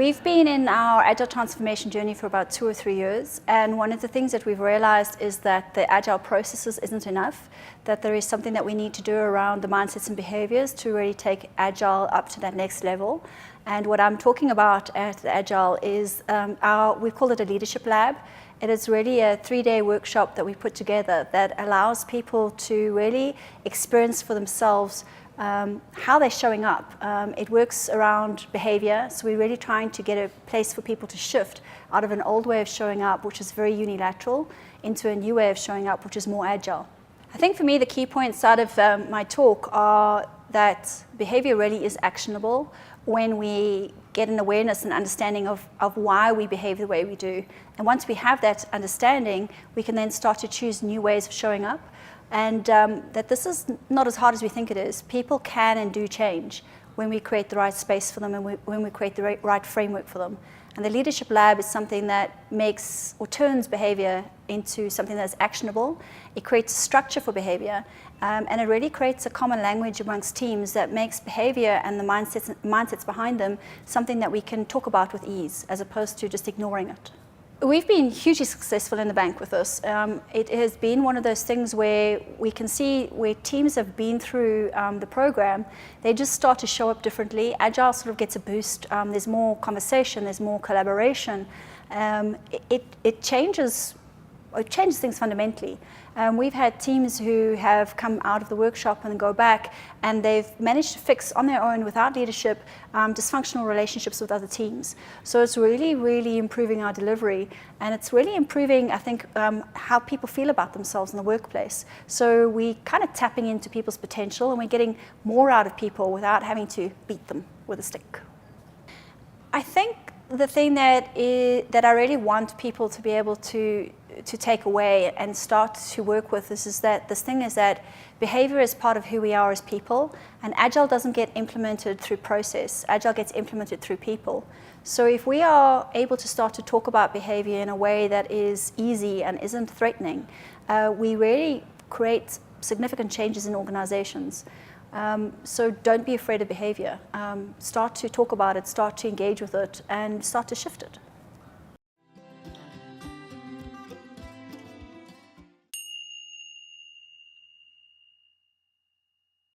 We've been in our Agile transformation journey for about 2 or 3 years, and one of the things that we've realized is that the Agile processes isn't enough, that there is something that we need to do around the mindsets and behaviors to really take Agile up to that next level. And what I'm talking about at Agile is we call it a leadership lab. It is really a 3-day workshop that we put together that allows people to really experience for themselves how they're showing up. It works around behavior, so we're really trying to get a place for people to shift out of an old way of showing up, which is very unilateral, into a new way of showing up, which is more agile. I think for me the key points out of my talk are that behavior really is actionable when we get an awareness and understanding of why we behave the way we do. And once we have that understanding, we can then start to choose new ways of showing up. And that this is not as hard as we think it is. People can and do change when we create the right space for them and when we create the right framework for them. And the Leadership Lab is something that makes or turns behavior into something that's actionable. It creates structure for behavior, and it really creates a common language amongst teams that makes behavior and the mindsets behind them something that we can talk about with ease, as opposed to just ignoring it. We've been hugely successful in the bank with this. It has been one of those things where we can see where teams have been through the program, they just start to show up differently. Agile sort of gets a boost. There's more conversation, there's more collaboration. It changes things fundamentally. We've had teams who have come out of the workshop and go back, and they've managed to fix on their own, without leadership, dysfunctional relationships with other teams. So it's really, really improving our delivery, and it's really improving, I think, how people feel about themselves in the workplace. So we're kind of tapping into people's potential, and we're getting more out of people without having to beat them with a stick. I think the thing that I really want people to be able to take away and start to work with is that behavior is part of who we are as people, and Agile doesn't get implemented through process. Agile gets implemented through people. So if we are able to start to talk about behavior in a way that is easy and isn't threatening, we really create significant changes in organizations. So don't be afraid of behavior. Start to talk about it, start to engage with it, and start to shift it.